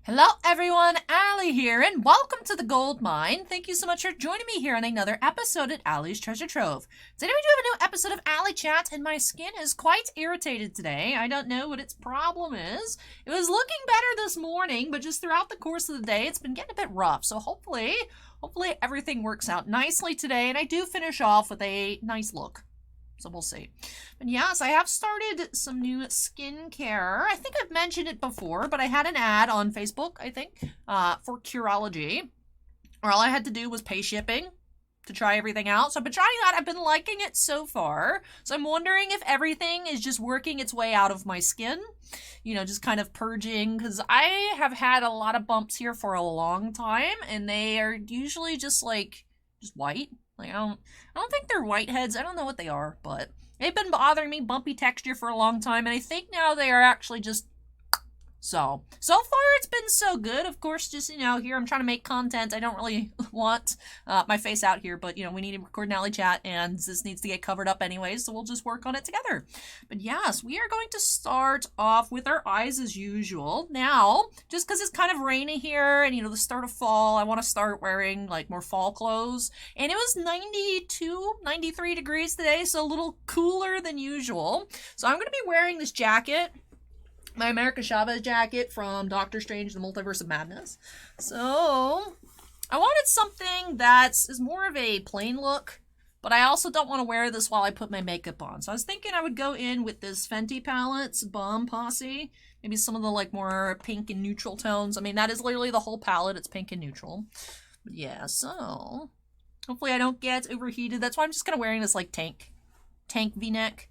Hello everyone, Allie here, and welcome to the Gold Mine. Thank you so much for joining me here on another episode at Allie's Treasure Trove. Today we do have a new episode of Alley Chat, and my skin is quite irritated today. I don't know what its problem is. It was looking better this morning, but just throughout the course of the day, it's been getting a bit rough. So hopefully everything works out nicely today, and I do finish off with a nice look. So we'll see. But yes, I have started some new skincare. I think I've mentioned it before, but I had an ad on Facebook, I think, for Curology. Where all I had to do was pay shipping to try everything out. So I've been trying that. I've been liking it so far. So I'm wondering if everything is just working its way out of my skin. You know, just kind of purging. Because I have had a lot of bumps here for a long time. And they are usually just white. Like, I don't think they're whiteheads. I don't know what they are, but they've been bothering me, bumpy texture for a long time, and I think now they are actually just so far it's been so good. Of course, just, you know, here I'm trying to make content. I don't really want my face out here, but, you know, we need to record an Alley Chat, and this needs to get covered up anyways, so we'll just work on it together. But yes, we are going to start off with our eyes as usual. Now, just because it's kind of rainy here, and, you know, the start of fall, I want to start wearing, like, more fall clothes. And it was 92, 93 degrees today, so a little cooler than usual. So I'm going to be wearing this jacket, my America Chavez jacket from Doctor Strange, The Multiverse of Madness. So, I wanted something that is more of a plain look, but I also don't want to wear this while I put my makeup on. So I was thinking I would go in with this Fenty palettes, Bomb Posse. Maybe some of the, like, more pink and neutral tones. I mean, that is literally the whole palette. It's pink and neutral. But yeah, so hopefully I don't get overheated. That's why I'm just kind of wearing this, like, tank V-neck.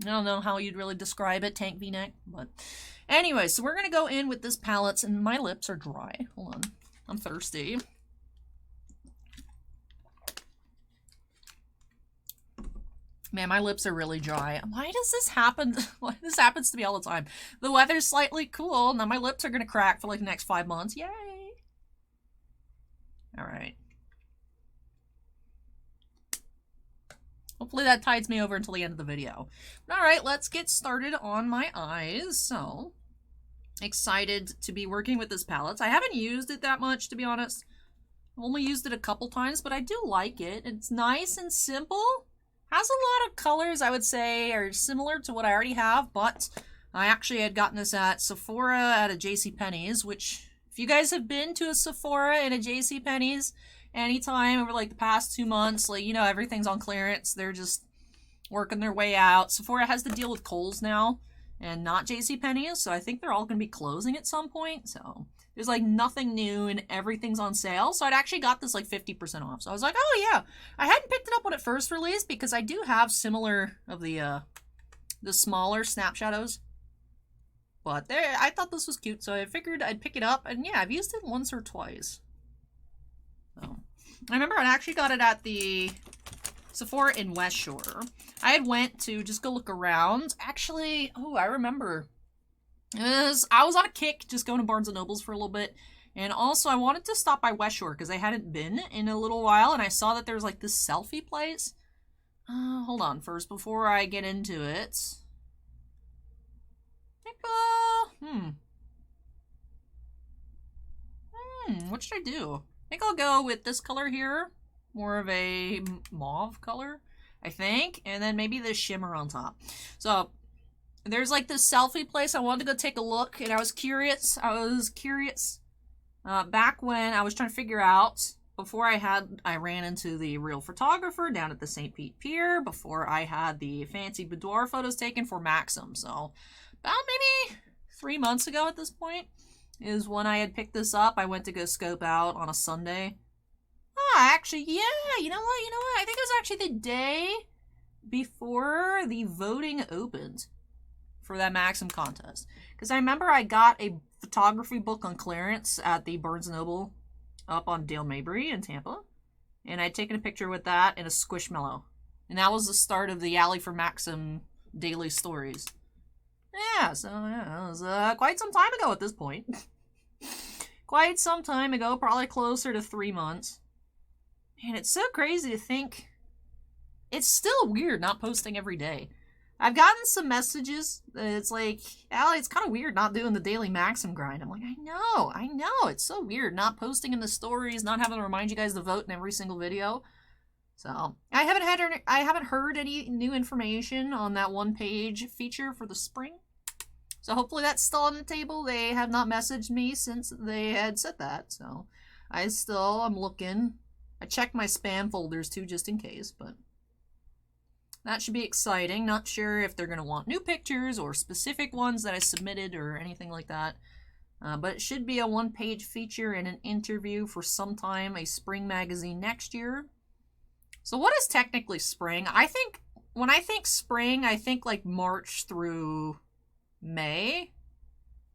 I don't know how you'd really describe it, tank V-neck, but anyway, so we're going to go in with this palette, and my lips are dry. Hold on. I'm thirsty. Man, my lips are really dry. Why does this happen? Why this happens to me all the time? The weather's slightly cool. Now my lips are going to crack for like the next 5 months. Yay! All right. Hopefully that tides me over until the end of the video. Alright, let's get started on my eyes. So, excited to be working with this palette. I haven't used it that much, to be honest. I've only used it a couple times, but I do like it. It's nice and simple. Has a lot of colors, I would say, are similar to what I already have, but I actually had gotten this at Sephora at a JCPenney's, which, if you guys have been to a Sephora and a JCPenney's, anytime over like the past 2 months, like, you know, everything's on clearance. They're just working their way out. Sephora has to deal with Kohl's now and not JCPenney's, so I think they're all going to be closing at some point. So there's like nothing new and everything's on sale. So I'd actually got this like 50% off. So I was like, oh yeah, I hadn't picked it up when it first released because I do have similar of the smaller snap shadows. But I thought this was cute, so I figured I'd pick it up. And yeah, I've used it once or twice. So, I remember I actually got it at the Sephora in West Shore. I had went to just go look around. Actually, oh, I remember. I was on a kick just going to Barnes & Nobles for a little bit. And also, I wanted to stop by West Shore because I hadn't been in a little while. And I saw that there was like this selfie place. Hold on first before I get into it. What should I do? I think I'll go with this color here. More of a mauve color, I think. And then maybe this shimmer on top. So, there's like this selfie place. I wanted to go take a look. And I was curious. Back when I was trying to figure out, before I ran into the real photographer down at the St. Pete Pier. Before I had the fancy boudoir photos taken for Maxim. So, about maybe 3 months ago at this point is when I had picked this up. I went to go scope out on a Sunday. Actually, yeah, you know what? I think it was actually the day before the voting opened for that Maxim contest. Because I remember I got a photography book on clearance at the Barnes & Noble up on Dale Mabry in Tampa. And I'd taken a picture with that and a Squishmallow. And that was the start of the Alley for Maxim daily stories. Yeah, so yeah, it was quite some time ago at this point. Quite some time ago, probably closer to 3 months. And it's so crazy to think. It's still weird not posting every day. I've gotten some messages. It's like, Allie, it's kind of weird not doing the daily Maxim grind. I'm like, I know. It's so weird not posting in the stories, not having to remind you guys to vote in every single video. So I haven't heard any new information on that 1-page feature for the spring. So hopefully that's still on the table. They have not messaged me since they had said that. So I'm looking. I check my spam folders too, just in case, but that should be exciting. Not sure if they're going to want new pictures or specific ones that I submitted or anything like that. But it should be a 1-page feature and an interview for sometime a spring magazine next year. So what is technically spring? When I think spring, I think like March through May.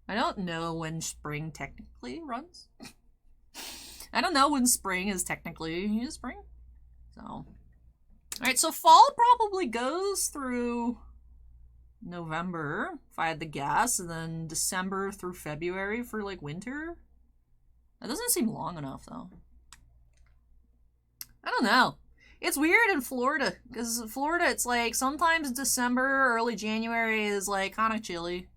I don't know when spring technically runs. I don't know when spring is technically spring. So, alright, so fall probably goes through November, if I had to guess, and then December through February for like winter. That doesn't seem long enough though. I don't know. It's weird in Florida, because Florida, it's like sometimes December, early January is like kind of chilly.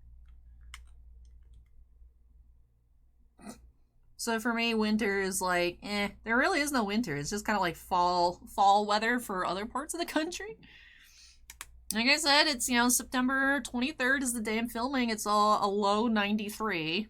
So for me, winter is like, there really is no winter. It's just kind of like fall weather for other parts of the country. Like I said, it's, September 23rd is the day I'm filming. It's a low 93.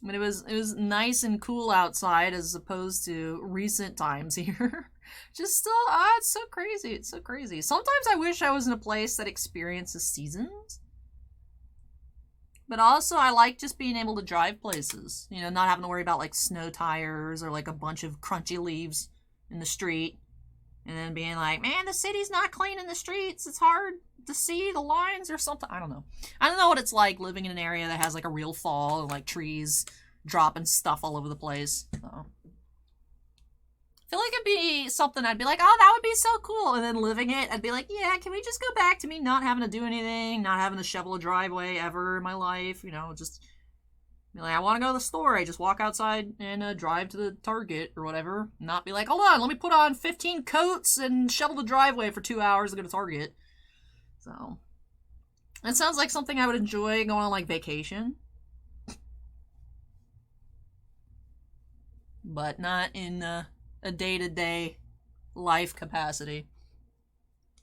But it was nice and cool outside as opposed to recent times here. Just still, it's so crazy. It's so crazy. Sometimes I wish I was in a place that experiences seasons. But also, I like just being able to drive places. Not having to worry about, like, snow tires or, like, a bunch of crunchy leaves in the street. And then being like, man, the city's not cleaning the streets. It's hard to see the lines or something. I don't know. I don't know what it's like living in an area that has, like, a real fall and, like, trees dropping stuff all over the place. So I feel like it'd be something I'd be like, oh, that would be so cool. And then living it, I'd be like, yeah, can we just go back to me not having to do anything, not having to shovel a driveway ever in my life, just be like, I want to go to the store. I just walk outside and drive to the Target or whatever. Not be like, hold on, let me put on 15 coats and shovel the driveway for 2 hours to go to Target. So, it sounds like something I would enjoy going on, like, vacation. But not in a day-to-day life capacity.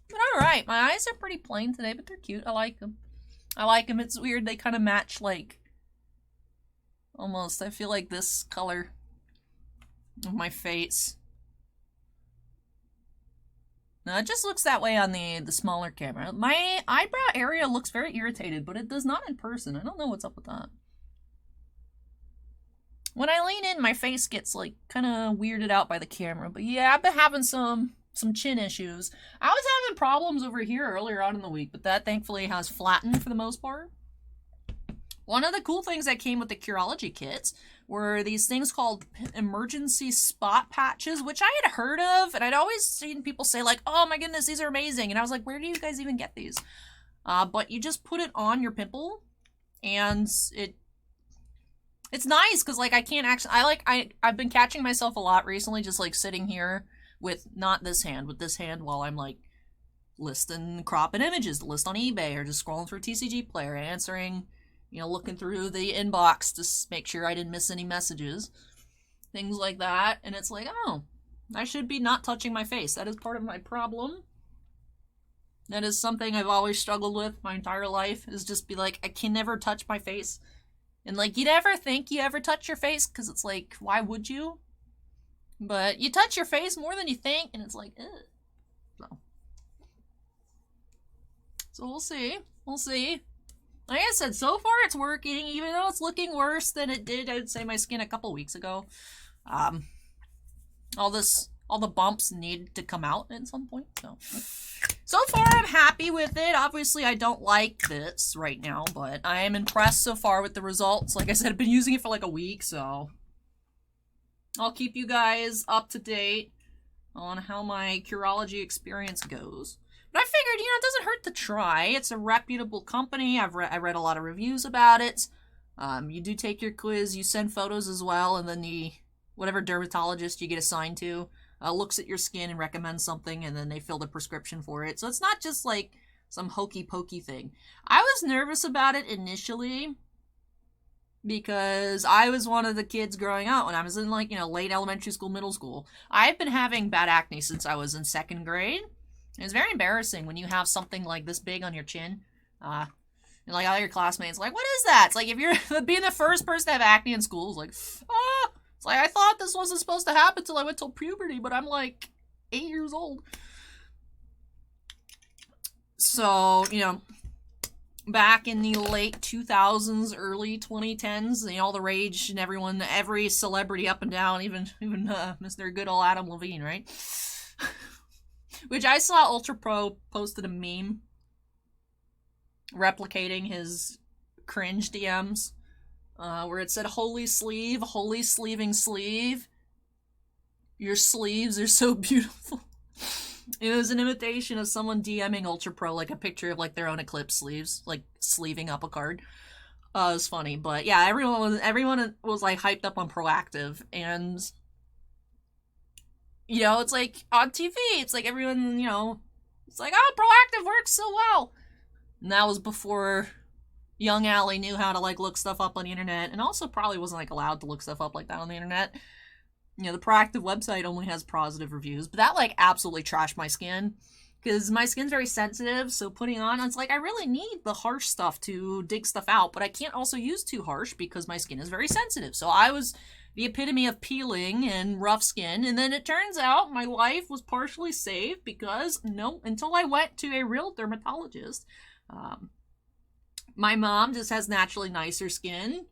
But alright, my eyes are pretty plain today, but they're cute. I like them. It's weird. They kind of match, like, almost, I feel like this color of my face. No, it just looks that way on the smaller camera. My eyebrow area looks very irritated, but it does not in person. I don't know what's up with that. When I lean in, my face gets, like, kind of weirded out by the camera. But yeah, I've been having some chin issues. I was having problems over here earlier on in the week, but that thankfully has flattened for the most part. One of the cool things that came with the Curology kits were these things called emergency spot patches, which I had heard of, and I'd always seen people say, like, oh my goodness, these are amazing. And I was like, where do you guys even get these? But you just put it on your pimple, and it's nice because, like, I can't actually, I've been catching myself a lot recently just, like, sitting here with, not this hand, with this hand while I'm, like, listing, cropping images to list on eBay or just scrolling through TCG Player, answering, looking through the inbox to make sure I didn't miss any messages. Things like that. And it's like, oh, I should be not touching my face. That is part of my problem. That is something I've always struggled with my entire life, is just be like, I can never touch my face. And, like, you never think you ever touch your face, because it's like, why would you? But you touch your face more than you think, and it's like, ugh. So we'll see. We'll see. Like I said, so far it's working, even though it's looking worse than it did, I would say, my skin a couple weeks ago. All the bumps need to come out at some point, so far I'm happy with it. Obviously I don't like this right now, but I am impressed so far with the results. Like I said, I've been using it for like a week, so I'll keep you guys up to date on how my Curology experience goes. But I figured, it doesn't hurt to try. It's a reputable company. I read a lot of reviews about it. You do take your quiz, you send photos as well, and then whatever dermatologist you get assigned to looks at your skin and recommends something, and then they fill the prescription for it. So it's not just like some hokey pokey thing. I was nervous about it initially because I was one of the kids growing up when I was in, like, you know, late elementary school, middle school. I've been having bad acne since I was in 2nd grade. It's very embarrassing when you have something like this big on your chin. And like all your classmates, like, what is that? It's like if you're being the first person to have acne in school, it's like, it's like, I thought this wasn't supposed to happen till I went till puberty, but I'm like 8 years old. So, you know, back in the late 2000s, early 2010s, you know, all the rage and every celebrity up and down, even Mr. Good old Adam Levine, right? Which I saw Ultra Pro posted a meme replicating his cringe DMs, where it said, holy sleeving sleeve. Your sleeves are so beautiful. It was an imitation of someone DMing Ultra Pro, like a picture of like their own Eclipse sleeves, like sleeving up a card. It was funny, but yeah, everyone was like hyped up on Proactive, and you know, it's like on TV, it's like everyone, you know, it's like, oh, Proactive works so well. And that was before young Allie knew how to like look stuff up on the internet, and also probably wasn't like allowed to look stuff up like that on the internet. You know, the Proactive website only has positive reviews, but that like absolutely trashed my skin because my skin's very sensitive. So putting on, it's like I really need the harsh stuff to dig stuff out, but I can't also use too harsh because my skin is very sensitive. So I was the epitome of peeling and rough skin, and then it turns out my life was partially saved because until I went to a real dermatologist. My mom just has naturally nicer skin,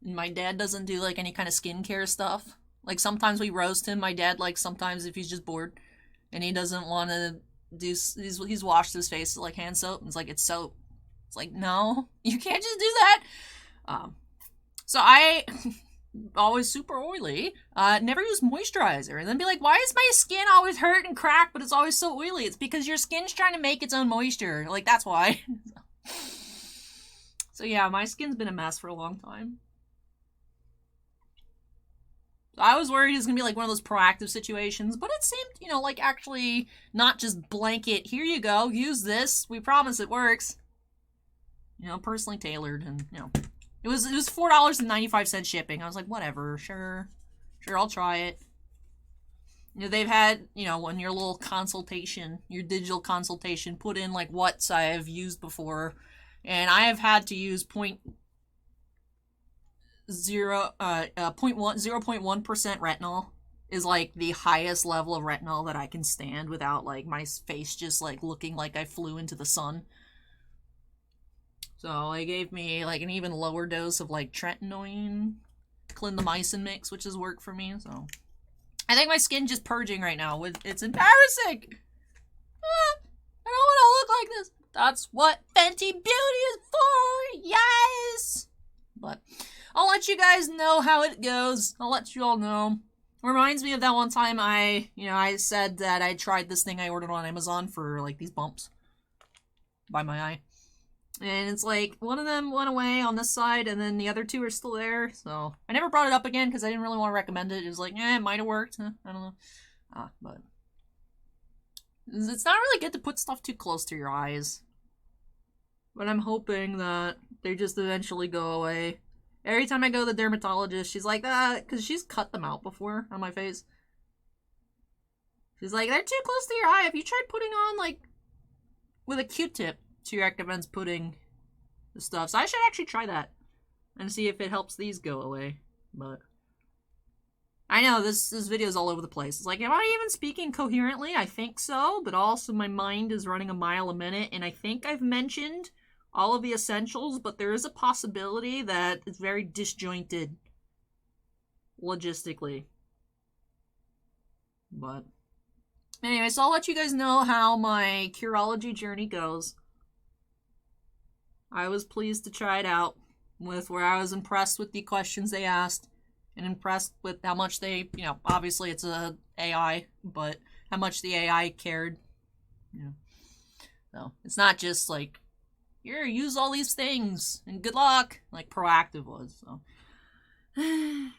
and my dad doesn't do like any kind of skincare stuff. Like, sometimes we roast him. My dad, like, sometimes if he's just bored and he doesn't want to do, he's washed his face with, like, hand soap. And it's like, it's soap. It's like, no, you can't just do that. So I, always super oily, never use moisturizer. And then be like, why is my skin always hurt and cracked, but it's always so oily? It's because your skin's trying to make its own moisture. Like, that's why. So yeah, my skin's been a mess for a long time. I was worried it was going to be like one of those Proactive situations, but it seemed, you know, like actually not just blanket, here you go, use this, we promise it works. You know, personally tailored, and, you know, it was $4.95 shipping. I was like, whatever, sure, I'll try it. You know, they've had, you know, on your little consultation, your digital consultation, put in like what I have used before, and I have had to use 0.1% retinol is like the highest level of retinol that I can stand without like my face just like looking like I flew into the sun. So they gave me like an even lower dose of like tretinoin, clindamycin mix, which has worked for me. So I think my skin just purging right now. It's embarrassing. I don't want to look like this. That's what Fenty Beauty is for. Yes. But I'll let you guys know how it goes. I'll let you all know. Reminds me of that one time I said that I tried this thing I ordered on Amazon for like these bumps by my eye. And it's like one of them went away on this side and then the other two are still there. So I never brought it up again because I didn't really want to recommend it. It was like, it might have worked. I don't know. But it's not really good to put stuff too close to your eyes. But I'm hoping that they just eventually go away. Every time I go to the dermatologist, she's like, because she's cut them out before on my face. She's like, they're too close to your eye. Have you tried putting on, like, with a Q-tip? She recommends putting the stuff. So I should actually try that and see if it helps these go away. But I know this video is all over the place. It's like, am I even speaking coherently? I think so, but also my mind is running a mile a minute, and I think I've mentioned all of the essentials, but there is a possibility that it's very disjointed logistically. But anyway, so I'll let you guys know how my Curology journey goes. I was pleased to try it out with where I was impressed with the questions they asked and impressed with how much they, you know, obviously it's a AI, but how much the AI cared. You know. So it's not just like, here, use all these things, and good luck, like Proactive was, so. You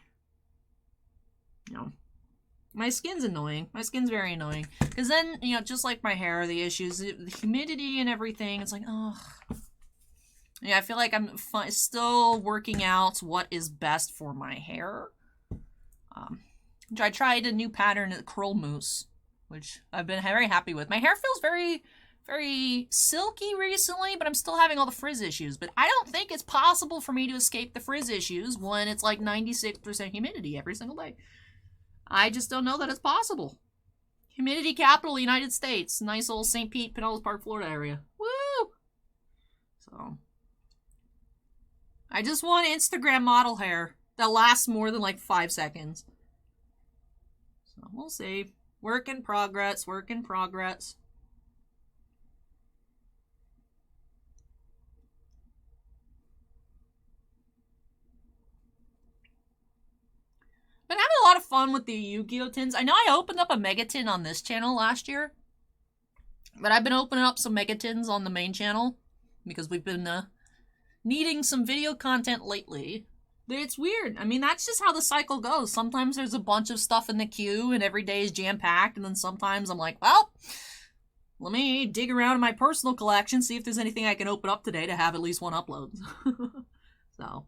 know, My skin's annoying. My skin's very annoying. Because then, you know, just like my hair, the issues, the humidity and everything, it's like, oh. Yeah, I feel like I'm still working out what is best for my hair. I tried a new pattern at Curl Mousse, which I've been very happy with. My hair feels very, very silky recently, but I'm still having all the frizz issues. But I don't think it's possible for me to escape the frizz issues when it's like 96% humidity every single day. I just don't know that it's possible. Humidity capital, United States. Nice old St. Pete, Pinellas Park, Florida area. Woo! So, I just want Instagram model hair that lasts more than like 5 seconds. So, we'll see. Work in progress, work in progress. Been having a lot of fun with the Yu-Gi-Oh! Tins. I know I opened up a Mega Tin on this channel last year. But I've been opening up some Mega Tins on the main channel. Because we've been needing some video content lately. It's weird. I mean, that's just how the cycle goes. Sometimes there's a bunch of stuff in the queue and every day is jam-packed. And then sometimes I'm like, well, let me dig around in my personal collection, see if there's anything I can open up today to have at least one upload. So...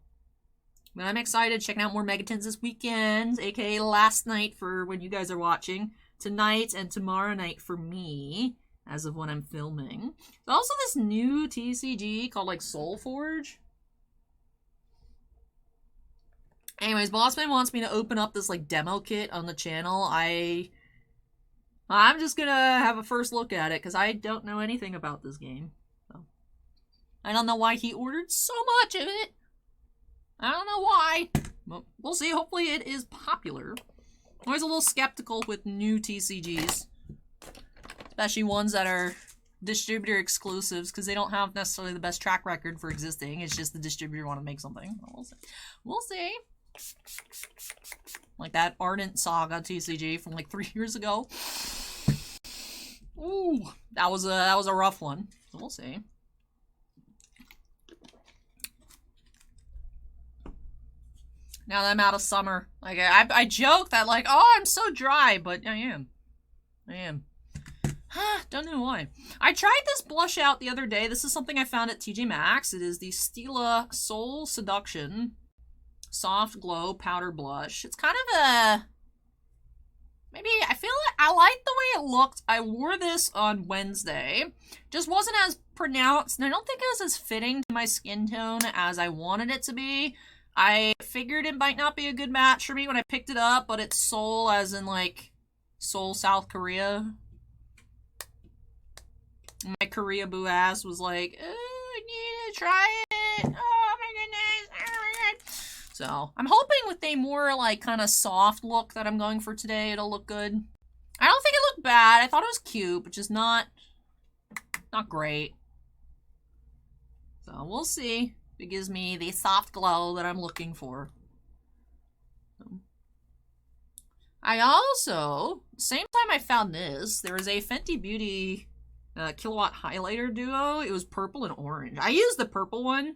But I'm excited, checking out more Megatins this weekend, aka last night for when you guys are watching, tonight and tomorrow night for me, as of when I'm filming. There's also this new TCG called, like, Soul Forge. Anyways, Bossman wants me to open up this, like, demo kit on the channel. I'm just gonna have a first look at it, because I don't know anything about this game. So. I don't know why he ordered so much of it. I don't know why, but we'll see. Hopefully it is popular. I'm always a little skeptical with new TCGs. Especially ones that are distributor exclusives, because they don't have necessarily the best track record for existing. It's just the distributor want to make something. We'll see. We'll see. Like that Ardent Saga TCG from like 3 years ago. Ooh, that was a rough one. So we'll see. Now that I'm out of summer. Like, I joke that, like, oh, I'm so dry, but I am. Don't know why. I tried this blush out the other day. This is something I found at TJ Maxx. It is the Stila Soul Seduction Soft Glow Powder Blush. It's kind of a... Maybe, I feel like I like the way it looked. I wore this on Wednesday. Just wasn't as pronounced, and I don't think it was as fitting to my skin tone as I wanted it to be. I figured it might not be a good match for me when I picked it up, but it's Seoul as in, like, Seoul, South Korea. My Korea boo ass was like, oh, I need to try it. Oh my goodness. Oh my god. So, I'm hoping with a more, like, kind of soft look that I'm going for today, it'll look good. I don't think it looked bad. I thought it was cute, but just not great. So, we'll see. It gives me the soft glow that I'm looking for. I also, same time I found this, there was a Fenty Beauty Kilowatt Highlighter Duo. It was purple and orange. I used the purple one.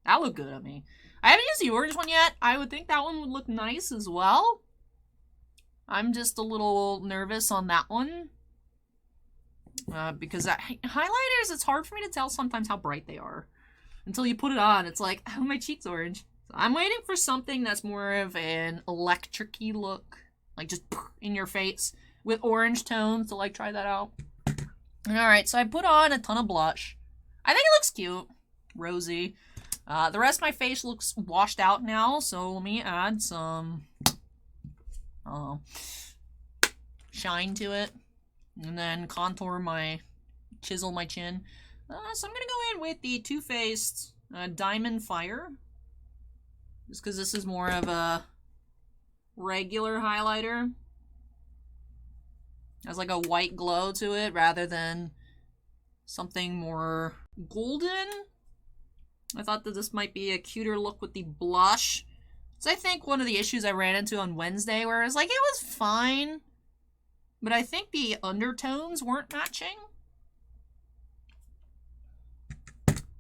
That looked good on me. I haven't used the orange one yet. I would think that one would look nice as well. I'm just a little nervous on that one. Because highlighters, it's hard for me to tell sometimes how bright they are. Until you put it on, it's like, oh, my cheek's orange. So I'm waiting for something that's more of an electric-y look. Like, just in your face. With orange tones, to, like, try that out. Alright, so I put on a ton of blush. I think it looks cute. Rosy. The rest of my face looks washed out now, so let me add some... shine to it. And then contour chisel my chin. So I'm going to go in with the Too Faced Diamond Fire. Just because this is more of a regular highlighter. It has like a white glow to it rather than something more golden. I thought that this might be a cuter look with the blush. So I think one of the issues I ran into on Wednesday where I was like, it was fine. But I think the undertones weren't matching.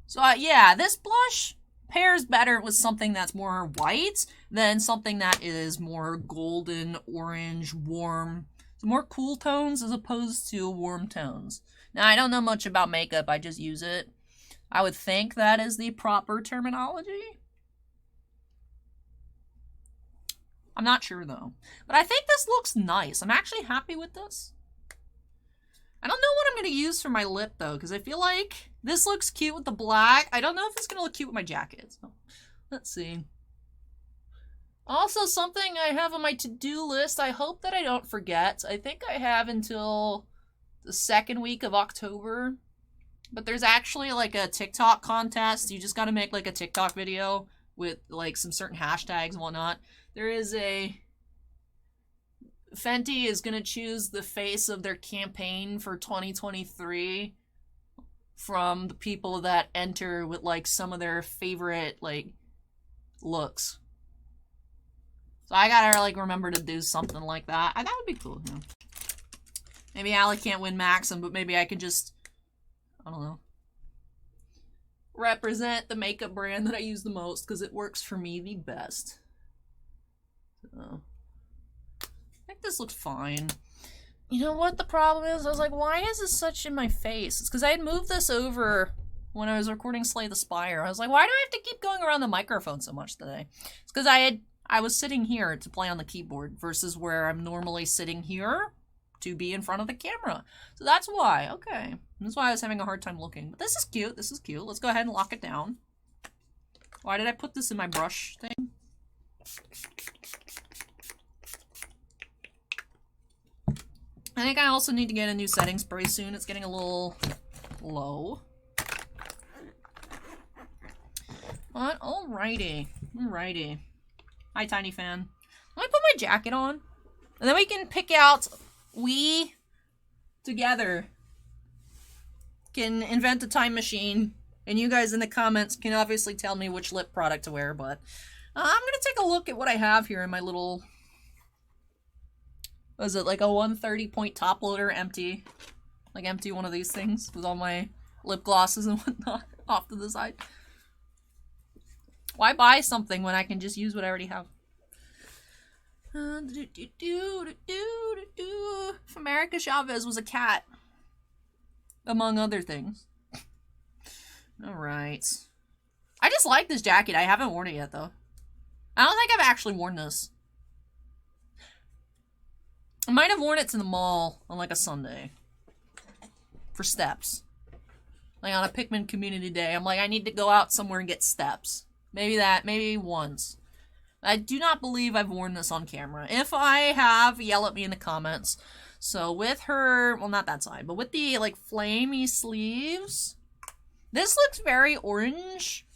So, yeah, this blush pairs better with something that's more white, than something that is more golden, orange, warm, so more cool tones as opposed to warm tones. Now, I don't know much about makeup, I just use it. I would think that is the proper terminology. I'm not sure though. But I think this looks nice. I'm actually happy with this. I don't know what I'm going to use for my lip though, because I feel like this looks cute with the black. I don't know if it's going to look cute with my jacket. So let's see. Also, something I have on my to-do list, I hope that I don't forget. I think I have until the second week of October. But there's actually like a TikTok contest. You just got to make like a TikTok video with like some certain hashtags and whatnot. There is a... Fenty is going to choose the face of their campaign for 2023 from the people that enter with like some of their favorite like looks. So I gotta like remember to do something like that. That would be cool. Yeah. Maybe Allie can't win Maxim, but maybe I can just, I don't know, represent the makeup brand that I use the most because it works for me the best. So, I think this looks fine. You know what the problem is? I was like, why is this such in my face? It's because I had moved this over when I was recording Slay the Spire. I was like, why do I have to keep going around the microphone so much today? It's because I was sitting here to play on the keyboard versus where I'm normally sitting here to be in front of the camera. So that's why. Okay. That's why I was having a hard time looking. But this is cute. This is cute. Let's go ahead and lock it down. Why did I put this in my brush thing? I think I also need to get a new setting spray soon. It's getting a little low. But alrighty. Alrighty. Hi, Tiny Fan. Let me put my jacket on. And then we can pick out, we together can invent a time machine. And you guys in the comments can obviously tell me which lip product to wear. But I'm going to take a look at what I have here in my little... Was it like a 130 point top loader empty? Like empty one of these things with all my lip glosses and whatnot off to the side. Why buy something when I can just use what I already have? If America Chavez was a cat. Among other things. Alright. I just like this jacket. I haven't worn it yet though. I don't think I've actually worn this. I might have worn it to the mall on like a Sunday. For steps. Like on a Pikmin community day. I'm like, I need to go out somewhere and get steps. Maybe that, maybe once. I do not believe I've worn this on camera. If I have, yell at me in the comments. So with her, well not that side, but with the like flamey sleeves. This looks very orange.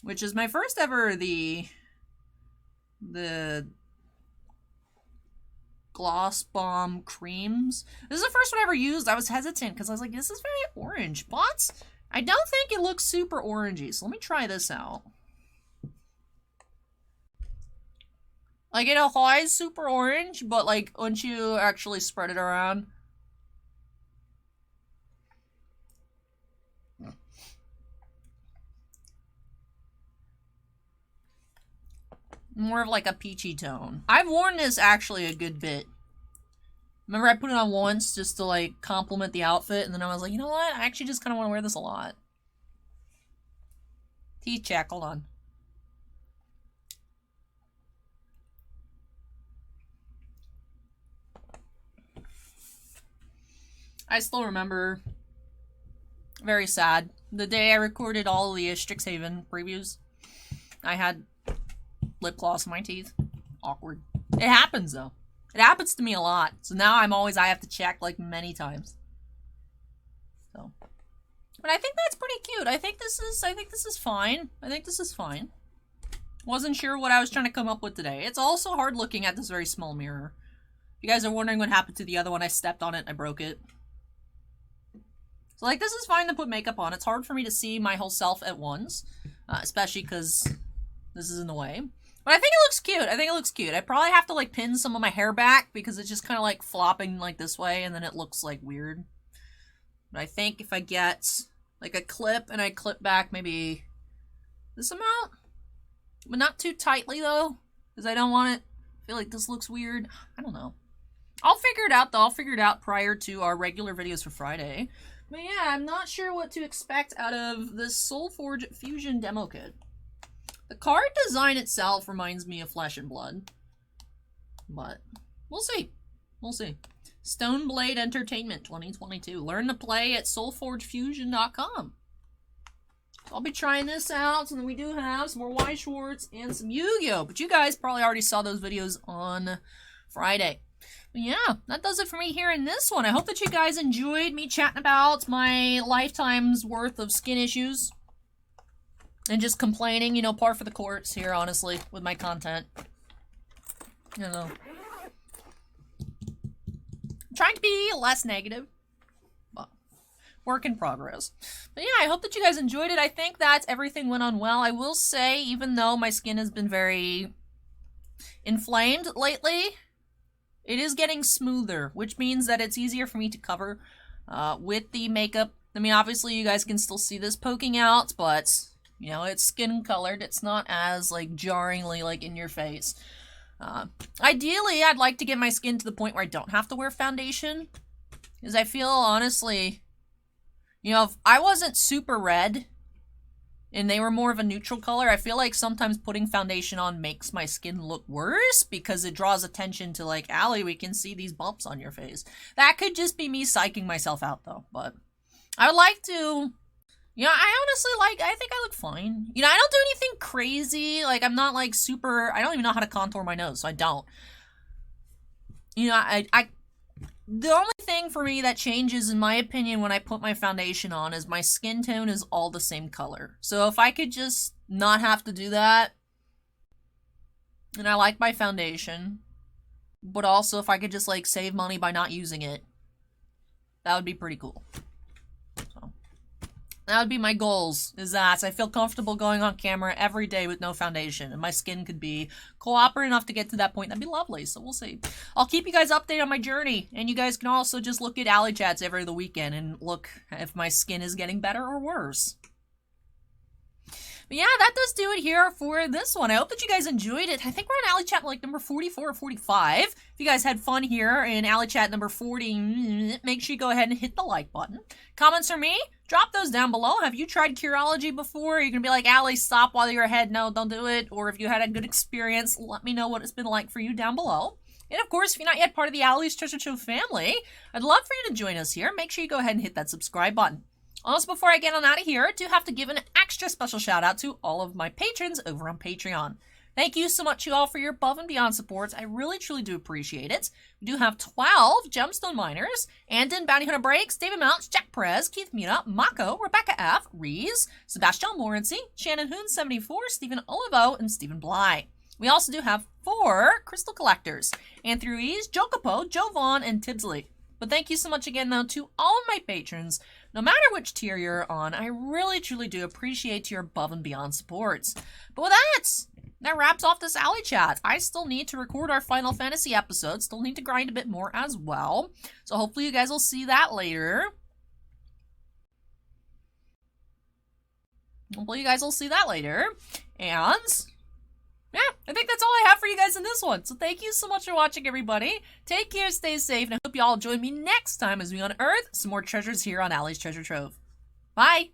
Which is my first ever, the Gloss Bomb creams. This is the first one I ever used. I was hesitant because I was like, this is very orange. But I don't think it looks super orangey. So let me try this out. Like it applies super orange, but like once you actually spread it around. More of like a peachy tone. I've worn this actually a good bit. Remember I put it on once just to like complement the outfit, and then I was like, you know what? I actually just kind of want to wear this a lot. Teeth check, hold on. I still remember, very sad, the day I recorded all of the Strixhaven previews. I had lip gloss in my teeth. Awkward. It happens though. It happens to me a lot. So now I have to check like many times. So, but I think that's pretty cute. I think this is fine. I think this is fine. Wasn't sure what I was trying to come up with today. It's also hard looking at this very small mirror. If you guys are wondering what happened to the other one, I stepped on it and I broke it. So like this is fine to put makeup on. It's hard for me to see my whole self at once. Especially because this is in the way. But I think it looks cute. I think it looks cute. I probably have to like pin some of my hair back because it's just kind of like flopping like this way and then it looks like weird. But I think if I get like a clip and I clip back maybe this amount, But not too tightly, though, because I don't want it. I feel like this looks weird. I don't know. I'll figure it out, though. I'll figure it out prior to our regular videos for Friday. But yeah, I'm not sure what to expect out of this Soulforge Fusion demo kit. The card design itself reminds me of Flesh and Blood. But we'll see. We'll see. Stoneblade Entertainment 2022. Learn to play at soulforgefusion.com. I'll be trying this out, and then we do have some more Weiss Schwarz and some Yu-Gi-Oh! But you guys probably already saw those videos on Friday. But yeah, that does it for me here in this one. I hope that you guys enjoyed me chatting about my lifetime's worth of skin issues. And just complaining, you know, par for the course here, honestly, with my content. You know. I'm trying to be less negative. But work in progress. But yeah, I hope that you guys enjoyed it. I think that everything went on well. I will say, even though my skin has been very inflamed lately, it is getting smoother, which means that it's easier for me to cover with the makeup. I mean, obviously you guys can still see this poking out, but, you know, it's skin colored. It's not as, like, jarringly, like, in your face. Ideally, I'd like to get my skin to the point where I don't have to wear foundation. Because I feel, honestly, you know, if I wasn't super red and they were more of a neutral color, I feel like sometimes putting foundation on makes my skin look worse because it draws attention to, like, Allie, we can see these bumps on your face. That could just be me psyching myself out, though. But I would like to... You know, I honestly, I think I look fine. You know, I don't do anything crazy. Like, I'm not, like, super... I don't even know how to contour my nose, so I don't. You know, the only thing for me that changes, in my opinion, when I put my foundation on is my skin tone is all the same color. So if I could just not have to do that, and I like my foundation, but also if I could just, like, save money by not using it, that would be pretty cool. So... that would be my goals, is that I feel comfortable going on camera every day with no foundation, and my skin could be cooperative enough to get to that point. That'd be lovely, so we'll see. I'll keep you guys updated on my journey, and you guys can also just look at ALLYCHATs every other weekend and look if my skin is getting better or worse. But yeah, that does do it here for this one. I hope that you guys enjoyed it. I think we're on ALLYCHAT like number 44 or 45. If you guys had fun here in ALLYCHAT number 40, make sure you go ahead and hit the like button. Comments from me, drop those down below. Have you tried Curology before? You're going to be like, Allie, stop while you're ahead. No, don't do it. Or if you had a good experience, let me know what it's been like for you down below. And of course, if you're not yet part of the Allie's Treasure Trove family, I'd love for you to join us here. Make sure you go ahead and hit that subscribe button. Also, before I get on out of here, I do have to give an extra special shout out to all of my patrons over on Patreon. Thank you so much, you all, for your above and beyond supports. I really, truly do appreciate it. We do have 12 Gemstone Miners, Andon, Bounty Hunter Breaks, David Mounts, Jack Perez, Keith Muna, Mako, Rebecca F., Rees, Sebastian Morency, Shannon Hoon 74, Stephen Olivo, and Stephen Bly. We also do have 4 Crystal Collectors, Anthony Ruiz, Joe Capo, Joe Vaughn, and Tibsley. But thank you so much again, though, to all of my patrons. No matter which tier you're on, I really, truly do appreciate your above and beyond supports. But with that wraps off this ALLYCHAT. I still need to record our Final Fantasy episode. Still need to grind a bit more as well. So hopefully you guys will see that later. And... yeah, I think that's all I have for you guys in this one. So thank you so much for watching, everybody. Take care, stay safe, and I hope you all join me next time as we unearth some more treasures here on Allie's Treasure Trove. Bye!